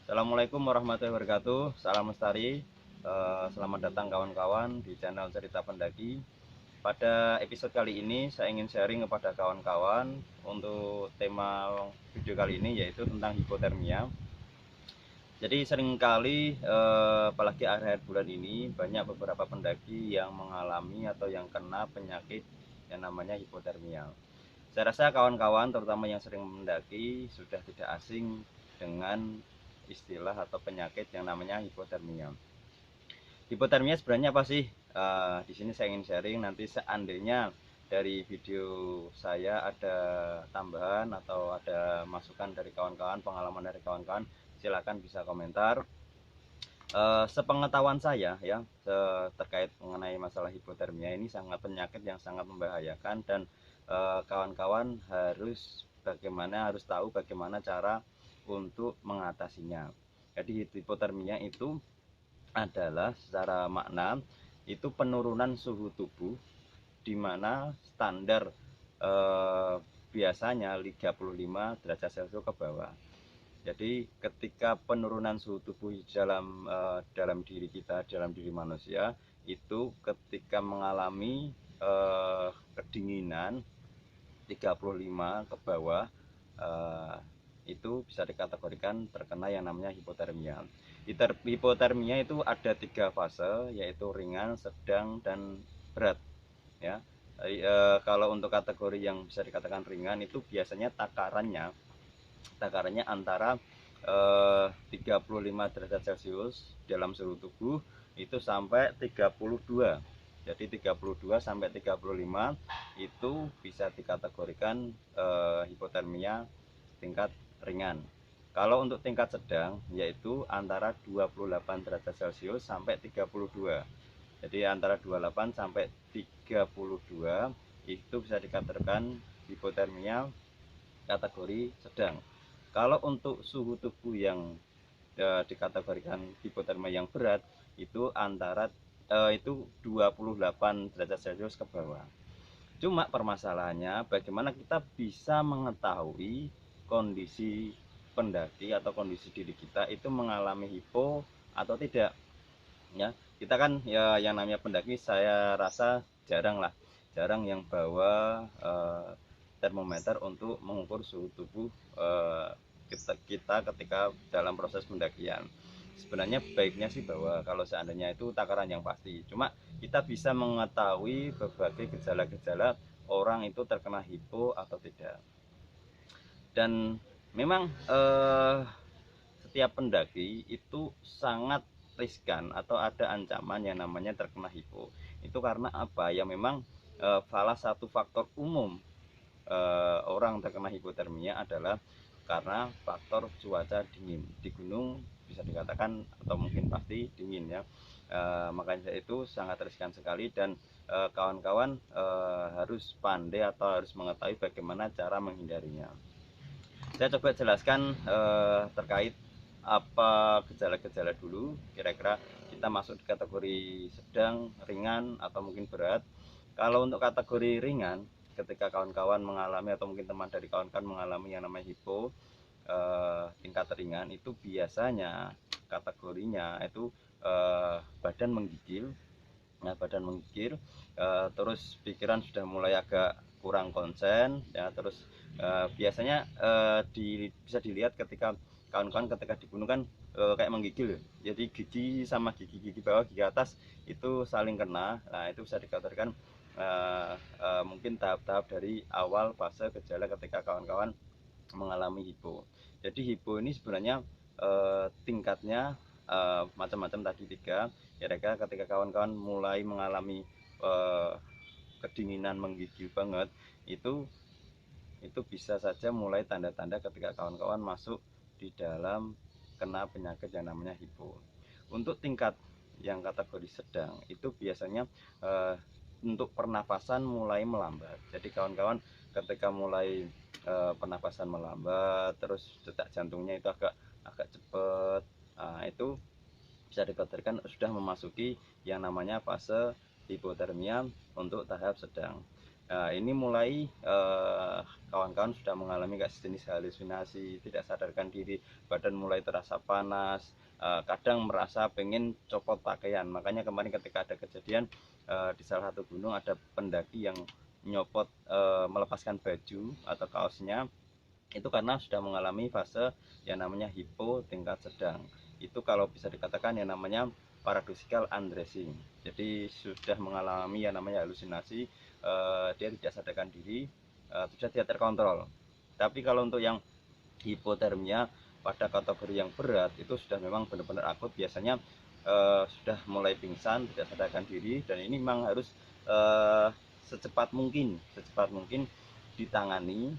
Assalamualaikum warahmatullahi wabarakatuh. Salam lestari. Selamat datang kawan-kawan di channel Cerita Pendaki. Pada episode kali ini saya ingin sharing kepada kawan-kawan untuk tema video kali ini yaitu tentang hipotermia. Jadi seringkali apalagi akhir bulan ini banyak beberapa pendaki yang mengalami atau yang kena penyakit yang namanya hipotermia. Saya rasa kawan-kawan terutama yang sering mendaki sudah tidak asing dengan istilah atau penyakit yang namanya hipotermia. Hipotermia sebenarnya apa sih? Di sini saya ingin sharing, nanti seandainya dari video saya ada tambahan atau ada masukan dari kawan-kawan, pengalaman dari kawan-kawan, silakan bisa komentar. Sepengetahuan saya ya, terkait mengenai masalah hipotermia ini sangat penyakit yang sangat membahayakan dan kawan-kawan harus tahu bagaimana cara untuk mengatasinya. Jadi hipotermia itu adalah secara makna itu penurunan suhu tubuh di mana standar biasanya 35 derajat Celcius ke bawah. Jadi ketika penurunan suhu tubuh dalam diri kita, dalam diri manusia itu ketika mengalami kedinginan 35 ke bawah, itu bisa dikategorikan terkena yang namanya hipotermia. Hipotermia itu ada 3 fase, yaitu ringan, sedang, dan berat ya. Kalau untuk kategori yang bisa dikatakan ringan itu biasanya takarannya antara 35 derajat Celcius dalam suhu tubuh itu sampai 32. Jadi 32 sampai 35 itu bisa dikategorikan hipotermia tingkat ringan. Kalau untuk tingkat sedang yaitu antara 28 derajat Celcius sampai 32. Jadi antara 28 sampai 32 itu bisa dikategorikan hipotermia kategori sedang. Kalau untuk suhu tubuh yang dikategorikan hipotermia yang berat itu antara itu 28 derajat Celcius ke bawah. Cuma permasalahannya bagaimana kita bisa mengetahui kondisi pendaki atau kondisi diri kita itu mengalami hipo atau tidak ya. Kita kan ya yang namanya pendaki saya rasa jarang yang bawa termometer untuk mengukur suhu tubuh kita ketika dalam proses pendakian. Sebenarnya baiknya sih bahwa kalau seandainya itu takaran yang pasti. Cuma kita bisa mengetahui berbagai gejala-gejala orang itu terkena hipo atau tidak. Dan memang setiap pendaki itu sangat riskan atau ada ancaman yang namanya terkena hipo. Itu karena apa? Ya memang salah satu faktor umum orang terkena hipotermia adalah karena faktor cuaca dingin. Di gunung bisa dikatakan atau mungkin pasti dingin ya. Makanya itu sangat riskan sekali dan kawan-kawan harus pandai atau harus mengetahui bagaimana cara menghindarinya. Saya coba jelaskan terkait apa gejala-gejala dulu, kira-kira kita masuk di kategori sedang, ringan, atau mungkin berat. Kalau untuk kategori ringan, ketika kawan-kawan mengalami atau mungkin teman dari kawan-kawan mengalami yang namanya hipo tingkat ringan, itu biasanya kategorinya itu badan menggigil. Nah, badan menggigil, terus pikiran sudah mulai agak kurang konsen ya. Terus biasanya bisa dilihat ketika kawan-kawan ketika di gunung kan kayak menggigil ya. Jadi gigi sama gigi bawah, gigi atas itu saling kena. Nah, itu bisa dikategorikan mungkin tahap-tahap dari awal fase gejala ketika kawan-kawan mengalami hipo. Jadi hipo ini sebenarnya tingkatnya macam-macam tadi 3. Kira-kira ketika kawan-kawan mulai mengalami kedinginan menggigil banget, itu bisa saja mulai tanda-tanda ketika kawan-kawan masuk di dalam kena penyakit yang namanya hipo. Untuk tingkat yang kategori sedang itu biasanya untuk pernapasan mulai melambat. Jadi kawan-kawan ketika mulai pernapasan melambat, terus detak jantungnya itu agak cepat, nah, itu bisa dikategorikan sudah memasuki yang namanya fase hipotermia untuk tahap sedang. Nah, ini mulai kawan-kawan sudah mengalami kayak jenis halusinasi, tidak sadarkan diri, badan mulai terasa panas, kadang merasa pengen copot pakaian. Makanya kemarin ketika ada kejadian di salah satu gunung ada pendaki yang nyopot melepaskan baju atau kaosnya, itu karena sudah mengalami fase yang namanya hipo tingkat sedang. Itu kalau bisa dikatakan yang namanya paradoxical undressing. Jadi sudah mengalami yang namanya halusinasi, dia tidak sadarkan diri, sudah tidak terkontrol. Tapi kalau untuk yang hipotermia pada kategori yang berat itu sudah memang benar-benar akut, biasanya sudah mulai pingsan, tidak sadarkan diri, dan ini memang harus secepat mungkin ditangani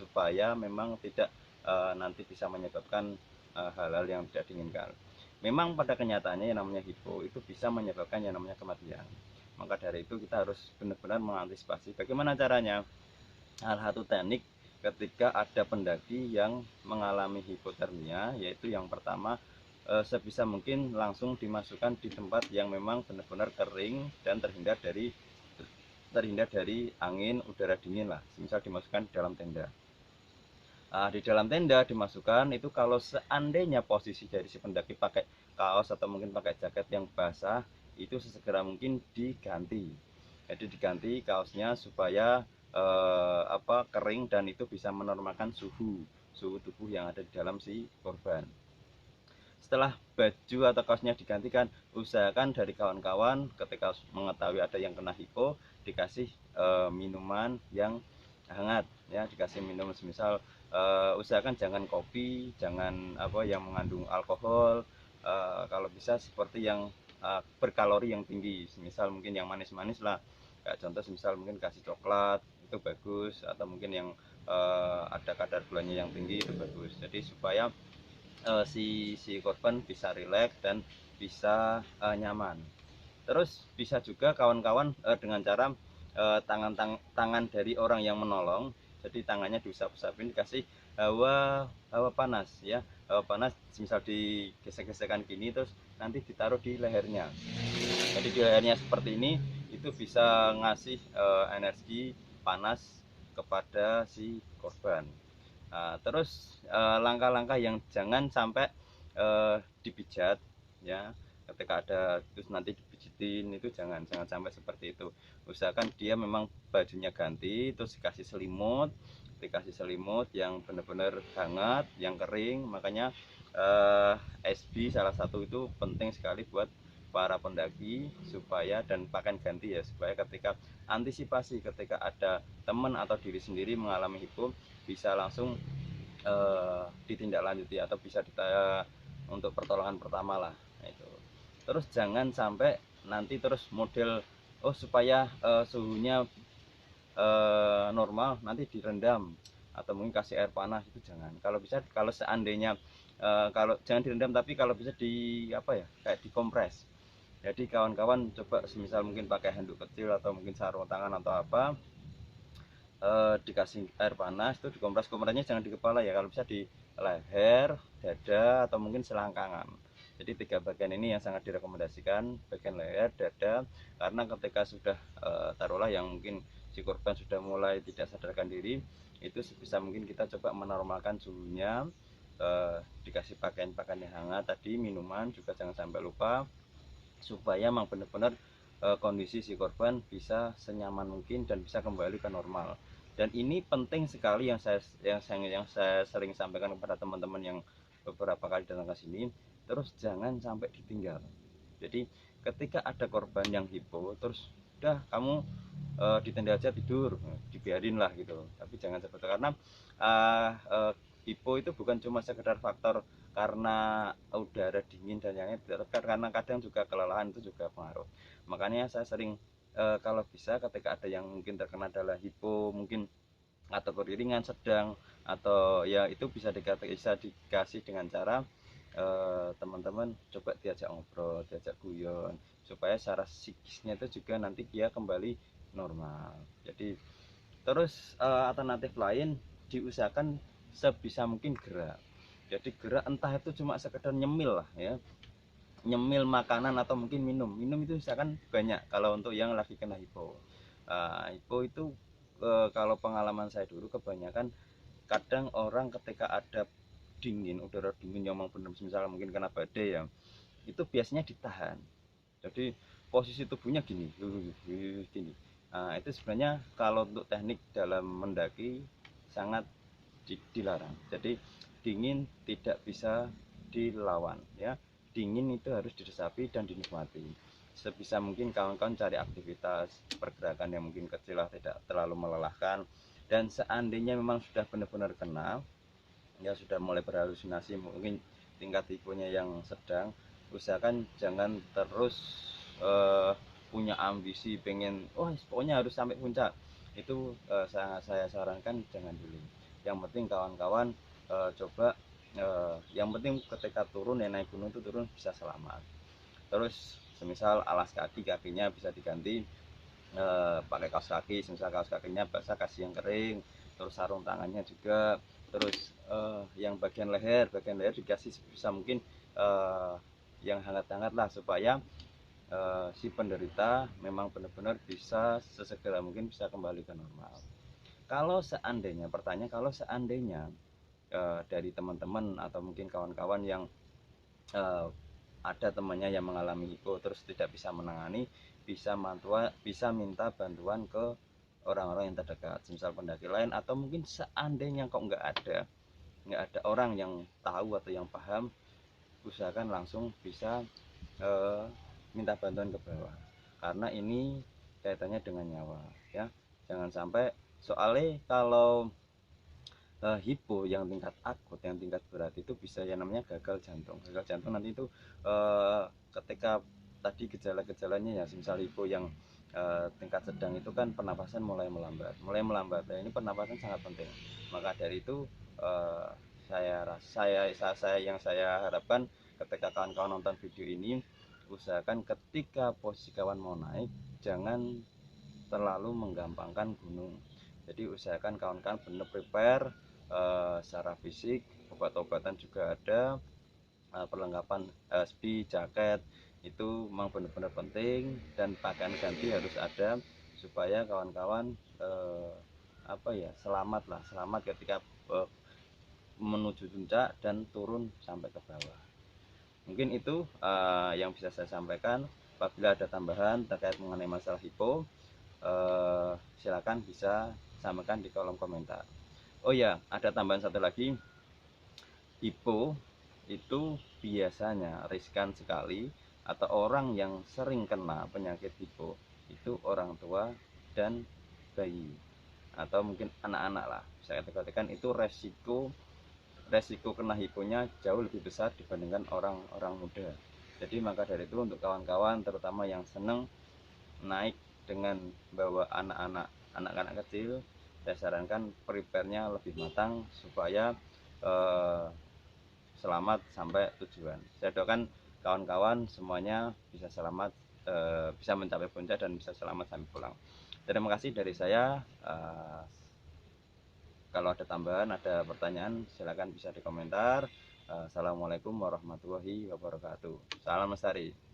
supaya memang tidak nanti bisa menyebabkan hal-hal yang tidak diinginkan. Memang pada kenyataannya yang namanya hipo itu bisa menyebabkan yang namanya kematian. Maka dari itu kita harus benar-benar mengantisipasi. Bagaimana caranya? Salah satu teknik ketika ada pendaki yang mengalami hipotermia, yaitu yang pertama, sebisa mungkin langsung dimasukkan di tempat yang memang benar-benar kering dan terhindar dari angin udara dingin lah, misal dimasukkan di dalam tenda. Di dalam tenda dimasukkan itu, kalau seandainya posisi dari si pendaki pakai kaos atau mungkin pakai jaket yang basah, itu sesegera mungkin diganti. Jadi diganti kaosnya supaya kering dan itu bisa menormalkan suhu tubuh yang ada di dalam si korban. Setelah baju atau kaosnya digantikan, usahakan dari kawan-kawan ketika mengetahui ada yang kena hipo, dikasih minuman yang hangat ya, dikasih minum semisal usahakan jangan kopi, jangan yang mengandung alkohol, kalau bisa seperti yang berkalori yang tinggi, misal mungkin yang manis-manis lah, kayak contoh misal mungkin kasih coklat itu bagus, atau mungkin yang ada kadar gulanya yang tinggi itu bagus. Jadi supaya si korban bisa rileks dan bisa nyaman. Terus bisa juga kawan-kawan dengan cara tangan dari orang yang menolong, jadi tangannya diusap-usapin, dikasih hawa panas ya, hawa panas misal digesek-gesekan gini, terus nanti ditaruh di lehernya. Jadi di lehernya seperti ini, itu bisa ngasih energi panas kepada si korban. Terus langkah-langkah yang jangan sampai dipijat ya, ketika ada terus nanti dipijitin, itu jangan sampai seperti itu. Usahakan dia memang bajunya ganti, terus dikasih selimut yang benar-benar hangat, yang kering. Makanya SB salah satu itu penting sekali buat para pendaki, supaya dan pakaian ganti ya, supaya ketika antisipasi ketika ada teman atau diri sendiri mengalami hipo, bisa langsung ditindaklanjuti atau bisa untuk pertolongan pertama lah. Nah, itu. Terus jangan sampai nanti terus model supaya suhunya normal nanti direndam atau mungkin kasih air panas, itu jangan. Kalau bisa, kalau seandainya kalau jangan direndam, tapi kalau bisa di kayak dikompres. Jadi kawan-kawan coba semisal mungkin pakai handuk kecil atau mungkin sarung tangan atau apa, dikasih air panas, itu dikompres-kompresnya jangan di kepala ya, kalau bisa di leher, dada, atau mungkin selangkangan. Jadi 3 bagian ini yang sangat direkomendasikan, bagian leher, dada, karena ketika sudah taruhlah yang mungkin si korban sudah mulai tidak sadarkan diri, itu sebisa mungkin kita coba menormalkan suhunya, dikasih pakaian-pakaian yang hangat tadi, minuman juga jangan sampai lupa, supaya memang benar-benar kondisi si korban bisa senyaman mungkin dan bisa kembali ke normal. Dan ini penting sekali yang saya sering sampaikan kepada teman-teman yang beberapa kali datang ke sini, terus jangan sampai ditinggal. Jadi ketika ada korban yang hipo, terus udah kamu di tenda aja tidur, dibiarin lah gitu. Tapi jangan seperti, karena hipo itu bukan cuma sekedar faktor karena udara dingin dan yang lain, karena kadang juga kelelahan itu juga pengaruh. Makanya saya sering kalau bisa ketika ada yang mungkin terkena adalah hipo, mungkin kategori ringan, sedang, atau ya itu bisa dikasih dengan cara teman-teman coba diajak ngobrol, diajak guyon, supaya secara psikisnya itu juga nanti dia kembali normal. Jadi terus alternatif lain, diusahakan sebisa mungkin gerak. Jadi gerak entah itu cuma sekedar nyemil lah ya, nyemil makanan atau mungkin minum itu usahakan banyak kalau untuk yang lagi kena hipo. Hipo itu kalau pengalaman saya dulu kebanyakan kadang orang ketika ada dingin, udara dingin yang memang benar, misalnya mungkin kena badai ya, itu biasanya ditahan. Jadi posisi tubuhnya gini, gini. Itu sebenarnya kalau untuk teknik dalam mendaki sangat dilarang. Jadi dingin tidak bisa dilawan ya. Dingin itu harus diresapi dan dinikmati. Sebisa mungkin kawan-kawan cari aktivitas pergerakan yang mungkin kecil lah, tidak terlalu melelahkan. Dan seandainya memang sudah benar-benar kena, ya sudah mulai berhalusinasi, mungkin tingkat hiponya yang sedang, usahakan jangan terus eh, punya ambisi pengen pokoknya harus sampai puncak. Itu sangat saya sarankan jangan dulu. Yang penting kawan-kawan coba yang penting ketika turun ya, naik gunung itu turun bisa selamat. Terus semisal alas kaki, kakinya bisa diganti pakai kaos kaki, semisal kaos kakinya basah kasih yang kering. Terus sarung tangannya juga. Terus yang bagian leher dikasih bisa mungkin yang hangat-hangat lah, supaya si penderita memang benar-benar bisa sesegera mungkin bisa kembali ke normal. Kalau seandainya, pertanyaan, kalau seandainya dari teman-teman atau mungkin kawan-kawan yang eh, ada temannya yang mengalami hipo terus tidak bisa menangani, bisa minta bantuan ke orang-orang yang terdekat, misal pendaki lain, atau mungkin seandainya kok nggak ada orang yang tahu atau yang paham, usahakan langsung bisa eh, minta bantuan ke bawah, karena ini kaitannya dengan nyawa ya. Jangan sampai, soalnya kalau hipo yang tingkat akut, yang tingkat berat itu bisa yang namanya gagal jantung. Gagal jantung nanti itu ketika tadi gejala-gejalanya ya, misal hipo yang tingkat sedang itu kan pernapasan mulai melambat. Nah, ini pernapasan sangat penting. Maka dari itu eh, saya harapkan ketika kawan-kawan nonton video ini, usahakan ketika posisi kawan mau naik jangan terlalu menggampangkan gunung. Jadi usahakan kawan-kawan benar prepare secara fisik, obat-obatan juga ada, perlengkapan SPI, jaket itu memang benar-benar penting, dan pakaian ganti harus ada supaya kawan-kawan selamat ketika menuju puncak dan turun sampai ke bawah. Mungkin itu yang bisa saya sampaikan. Apabila ada tambahan terkait mengenai masalah hipo, silakan bisa sampaikan di kolom komentar. Oh ya, ada tambahan satu lagi. Hipo itu biasanya riskan sekali, atau orang yang sering kena penyakit hipo itu orang tua dan bayi, atau mungkin anak-anak lah. Saya katakan itu resiko kena hiponya jauh lebih besar dibandingkan orang-orang muda. Jadi maka dari itu, untuk kawan-kawan terutama yang senang naik dengan bawa anak-anak kecil, saya sarankan prepare-nya lebih matang supaya selamat sampai tujuan. Saya doakan kawan-kawan semuanya bisa selamat, bisa mencapai puncak dan bisa selamat sampai pulang. Terima kasih dari saya. Kalau ada tambahan, ada pertanyaan, silakan bisa di komentar. Assalamualaikum warahmatullahi wabarakatuh. Salam lestari.